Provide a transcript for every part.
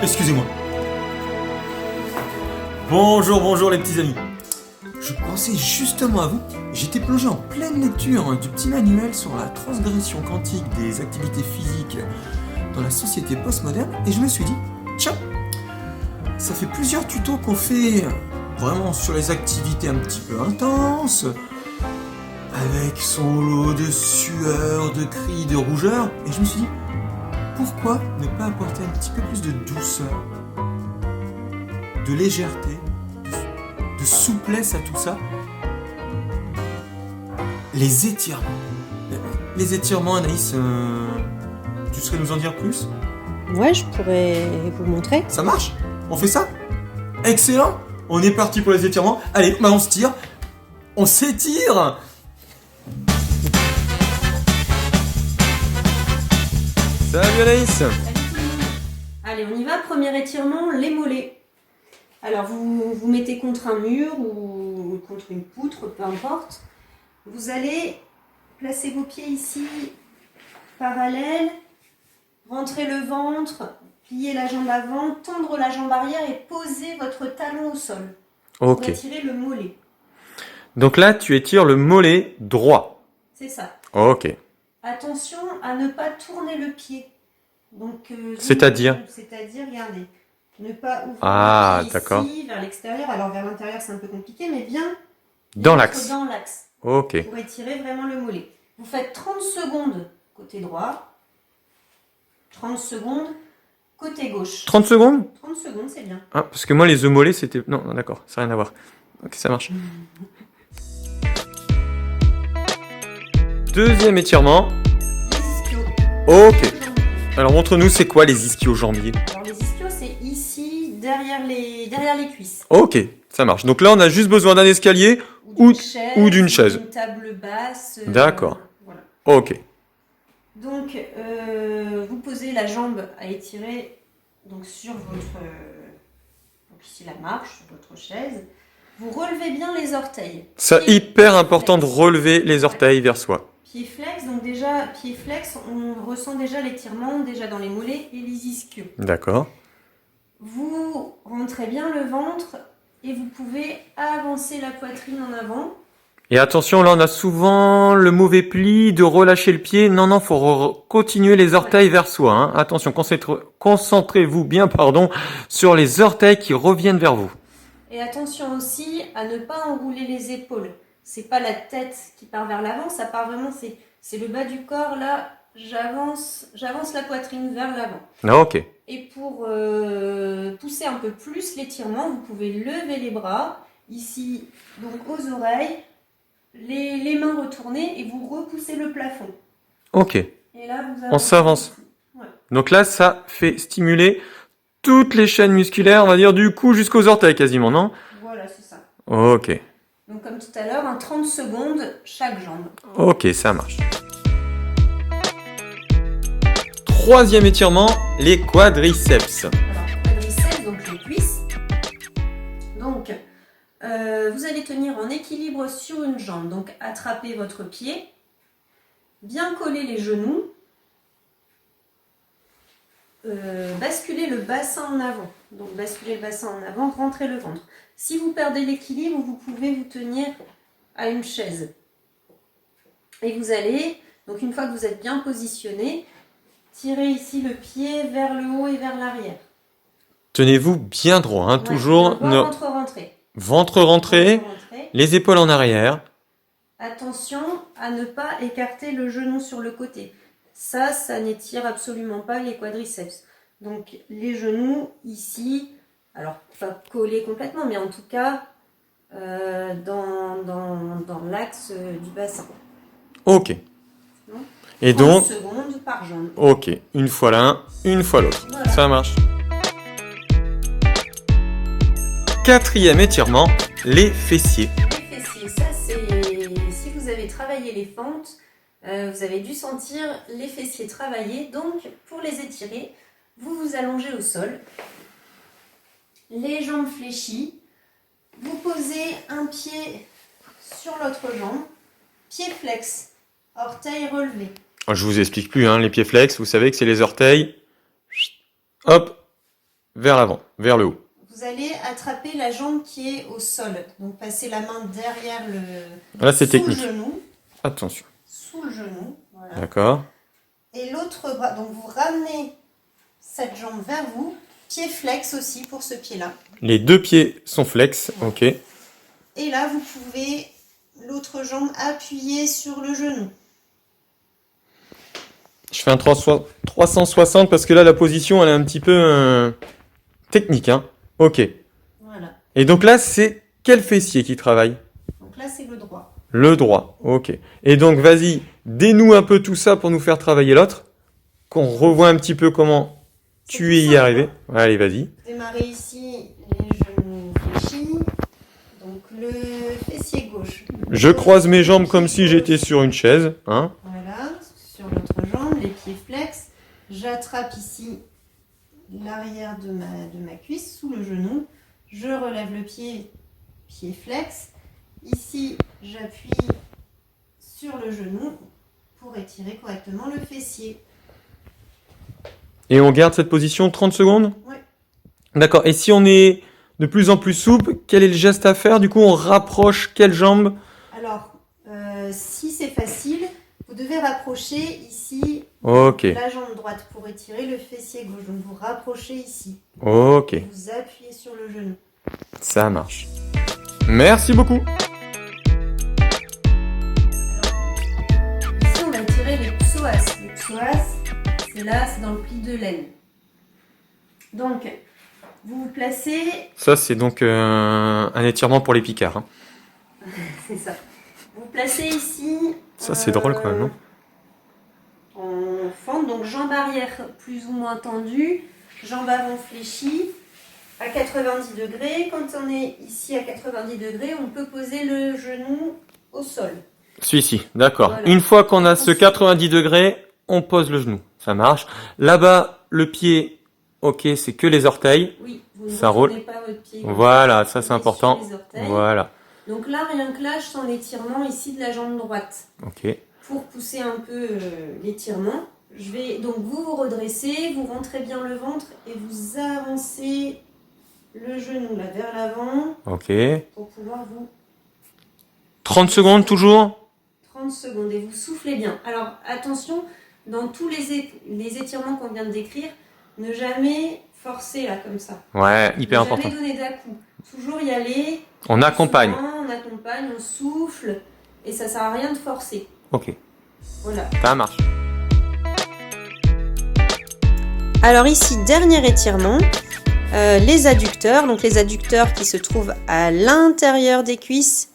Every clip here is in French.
Excusez-moi. Bonjour les petits amis. Je pensais justement à vous. J'étais plongé en pleine lecture du petit manuel sur la transgression quantique des activités physiques dans la société postmoderne et je me suis dit, tiens, ça fait plusieurs tutos qu'on fait vraiment sur les activités un petit peu intenses, avec son lot de sueur, de cris, de rougeur, et je me suis dit, pourquoi ne pas apporter un petit peu plus de douceur, de légèreté, de souplesse à tout ça? Les étirements. Les étirements, Anaïs, tu saurais nous en dire plus? Ouais, je pourrais vous montrer. Ça marche? On fait ça? Excellent! On est parti pour les étirements. Allez, on se tire. On s'étire! Salut Anaïs! Salut tout le monde. Allez, on y va. Premier étirement, les mollets. Alors, vous vous mettez contre un mur ou contre une poutre, peu importe. Vous allez placer vos pieds ici, parallèles, rentrer le ventre, plier la jambe avant, tendre la jambe arrière et poser votre talon au sol. Ok. Pour étirer le mollet. Donc là, tu étires le mollet droit. C'est ça. Ok. Attention à ne pas tourner le pied. Donc, C'est-à-dire, regardez, ne pas ouvrir Ah, le pied d'accord. ici, vers l'extérieur. Alors, vers l'intérieur, c'est un peu compliqué, mais bien dans mettre l'axe. dans l'axe Ok. pour étirer vraiment le mollet. Vous faites 30 secondes côté droit, 30 secondes côté gauche. 30 secondes? 30 secondes, c'est bien. Ah, parce que moi, les œufs mollets, c'était... Non, d'accord, ça n'a rien à voir. Ok, ça marche. Deuxième étirement. Les ischios. Ok. Alors, montre-nous, c'est quoi les ischio-jambiers? Alors, les ischios, c'est ici, derrière les cuisses. Ok, ça marche. Donc là, on a juste besoin d'un escalier ou d'une chaise. Une table basse. D'accord. Voilà. Ok. Donc, vous posez la jambe à étirer donc, sur votre... donc ici, la marche, sur votre chaise. Vous relevez bien les orteils. C'est hyper important de relever les orteils vers soi. Pied flex, donc déjà, pied flex, on ressent déjà l'étirement, déjà dans les mollets et les ischios. D'accord. Vous rentrez bien le ventre et vous pouvez avancer la poitrine en avant. Et attention, là, on a souvent le mauvais pli de relâcher le pied. Non, faut continuer les orteils vers soi. Hein. Attention, concentrez-vous bien, sur les orteils qui reviennent vers vous. Et attention aussi à ne pas enrouler les épaules. C'est pas la tête qui part vers l'avant, ça part vraiment, c'est le bas du corps. Là, j'avance la poitrine vers l'avant. Ah, ok. Et pour pousser un peu plus l'étirement, vous pouvez lever les bras, ici, donc aux oreilles, les mains retournées et vous repoussez le plafond. Ok. Et là, vous On s'avance. Ouais. Donc là, ça fait stimuler toutes les chaînes musculaires, on va dire du cou jusqu'aux orteils quasiment, non? Voilà, c'est ça. Ok. Donc comme tout à l'heure, 30 secondes chaque jambe. Ok, ça marche. Troisième étirement, les quadriceps. Alors, quadriceps, donc les cuisses. Donc, vous allez tenir en équilibre sur une jambe. Donc, attrapez votre pied, bien coller les genoux, basculez le bassin en avant. Donc, basculez le bassin en avant, rentrez le ventre. Si vous perdez l'équilibre, vous pouvez vous tenir à une chaise. Et vous allez, donc une fois que vous êtes bien positionné, tirer ici le pied vers le haut et vers l'arrière. Tenez-vous bien droit, hein, Ouais, toujours. ventre rentré. Ventre rentré, les épaules en arrière. Attention à ne pas écarter le genou sur le côté. Ça n'étire absolument pas les quadriceps. Donc les genoux ici, alors pas collés complètement, mais en tout cas dans l'axe du bassin. Ok. Non. Et 30 donc, secondes par jambe. ok, une fois l'un, une fois l'autre. Voilà. Ça marche. Quatrième étirement, les fessiers. Les fessiers, ça c'est si vous avez travaillé les fentes, vous avez dû sentir les fessiers travailler. Donc pour les étirer, vous vous allongez au sol, les jambes fléchies, vous posez un pied sur l'autre jambe, pied flex, orteil relevé. Je vous explique plus, hein, les pieds flex, vous savez que c'est les orteils. Hop, vers l'avant, vers le haut. Vous allez attraper la jambe qui est au sol. Donc passez la main derrière le... Là, c'est sous technique. le genou. Attention. Sous le genou. Voilà. D'accord. Et l'autre bras. Donc vous ramenez cette jambe vers vous. Pied flex aussi pour ce pied-là. Les deux pieds sont flex. Ok. Et là, vous pouvez l'autre jambe appuyer sur le genou. Je fais un 360 parce que là, la position, elle est un petit peu technique. Hein. Ok. Voilà. Et donc là, c'est quel fessier qui travaille? Donc là, c'est le droit. Le droit. Ok. Et donc, vas-y, dénoue un peu tout ça pour nous faire travailler l'autre. Qu'on revoie un petit peu comment tu es y arrivé. Allez, vas-y. Démarrez ici, les genoux fléchis. Donc le fessier gauche. Je croise mes jambes comme si j'étais sur une chaise. Hein. Voilà, sur l'autre jambe, les pieds flex. J'attrape ici l'arrière de ma cuisse sous le genou. Je relève le pied flex. Ici, j'appuie sur le genou pour étirer correctement le fessier. Et on garde cette position 30 secondes? Oui. D'accord. Et si on est de plus en plus souple, quel est le geste à faire? Du coup, on rapproche quelle jambe? Alors, si c'est facile, vous devez rapprocher ici Ok. la jambe droite pour étirer le fessier gauche. Donc vous rapprochez ici. Ok. Vous appuyez sur le genou. Ça marche. Merci beaucoup. Ici, on va tirer les psoas. Les psoas, c'est là, c'est dans le pli de laine. Donc, vous vous placez... Ça, c'est donc un étirement pour les picards. Hein. C'est ça. Vous placez ici... Ça, c'est drôle quand même, non? En fente, donc jambe arrière plus ou moins tendue, jambe avant fléchie, à 90 degrés. Quand on est ici à 90 degrés, on peut poser le genou au sol. Celui-ci, d'accord. Voilà. Une fois qu'on a ce 90 degrés, on pose le genou. Ça marche. Là-bas, le pied, ok, c'est que les orteils. Oui, vous ne Ça roule. retournez pas votre pied. Voilà, ça c'est Sur important. les orteils. Voilà. Donc là, rien que là, je sens l'étirement ici de la jambe droite. Ok. Pour pousser un peu l'étirement, je vais donc vous redresser, vous rentrez bien le ventre et vous avancez le genou là vers l'avant Ok. pour pouvoir vous 30 secondes toujours? 30 secondes et vous soufflez bien. Alors attention, dans tous les étirements qu'on vient de décrire, ne jamais forcer là comme ça. Ouais, hyper Ne important. jamais donner d'à-coups. Toujours y aller. On accompagne. Doucement, on accompagne, on souffle et ça sert à rien de forcer. Ok, Voilà. ça marche. Alors ici, dernier étirement, les adducteurs. Donc les adducteurs qui se trouvent à l'intérieur des cuisses.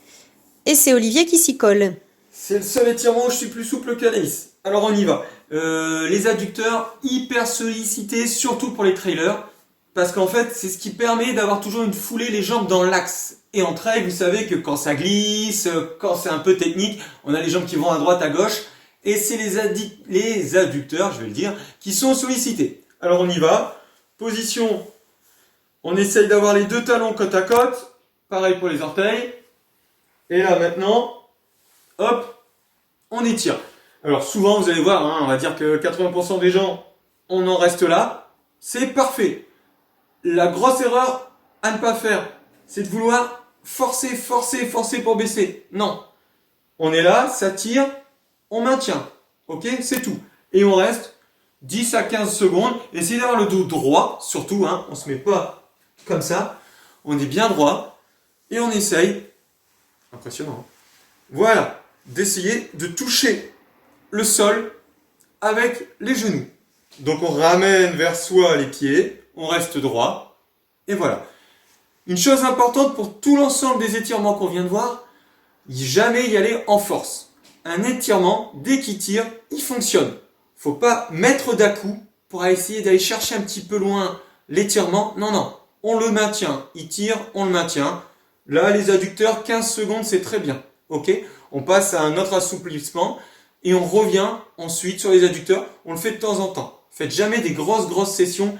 Et c'est Olivier qui s'y colle. C'est le seul étirement où je suis plus souple qu'Anaïs. Alors on y va. Les adducteurs hyper sollicités, surtout pour les trailers. Parce qu'en fait, c'est ce qui permet d'avoir toujours une foulée, les jambes dans l'axe. Et en trail, vous savez que quand ça glisse, quand c'est un peu technique, on a les jambes qui vont à droite, à gauche. Et c'est les adducteurs, je vais le dire, qui sont sollicités. Alors on y va. Position, on essaye d'avoir les deux talons côte à côte. Pareil pour les orteils. Et là maintenant, hop, on étire. Alors souvent, vous allez voir, hein, on va dire que 80% des gens, on en reste là. C'est parfait. La grosse erreur à ne pas faire, c'est de vouloir forcer pour baisser. Non. On est là, ça tire, on maintient. Ok, c'est tout. Et on reste 10 à 15 secondes. Essayez d'avoir le dos droit, surtout, hein, on se met pas comme ça. On est bien droit et on essaye. Impressionnant. Hein. Voilà, d'essayer de toucher le sol avec les genoux. Donc on ramène vers soi les pieds, on reste droit, et voilà. Une chose importante pour tout l'ensemble des étirements qu'on vient de voir, jamais y aller en force. Un étirement, dès qu'il tire, il fonctionne. Faut pas mettre d'à-coups pour essayer d'aller chercher un petit peu loin l'étirement. Non, non, on le maintient. Il tire, on le maintient. Là, les adducteurs, 15 secondes, c'est très bien. Ok ? On passe à un autre assouplissement et on revient ensuite sur les adducteurs. On le fait de temps en temps. Faites jamais des grosses sessions.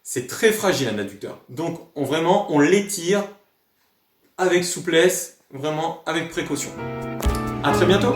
C'est très fragile un adducteur. Donc, on l'étire avec souplesse, vraiment avec précaution. À très bientôt.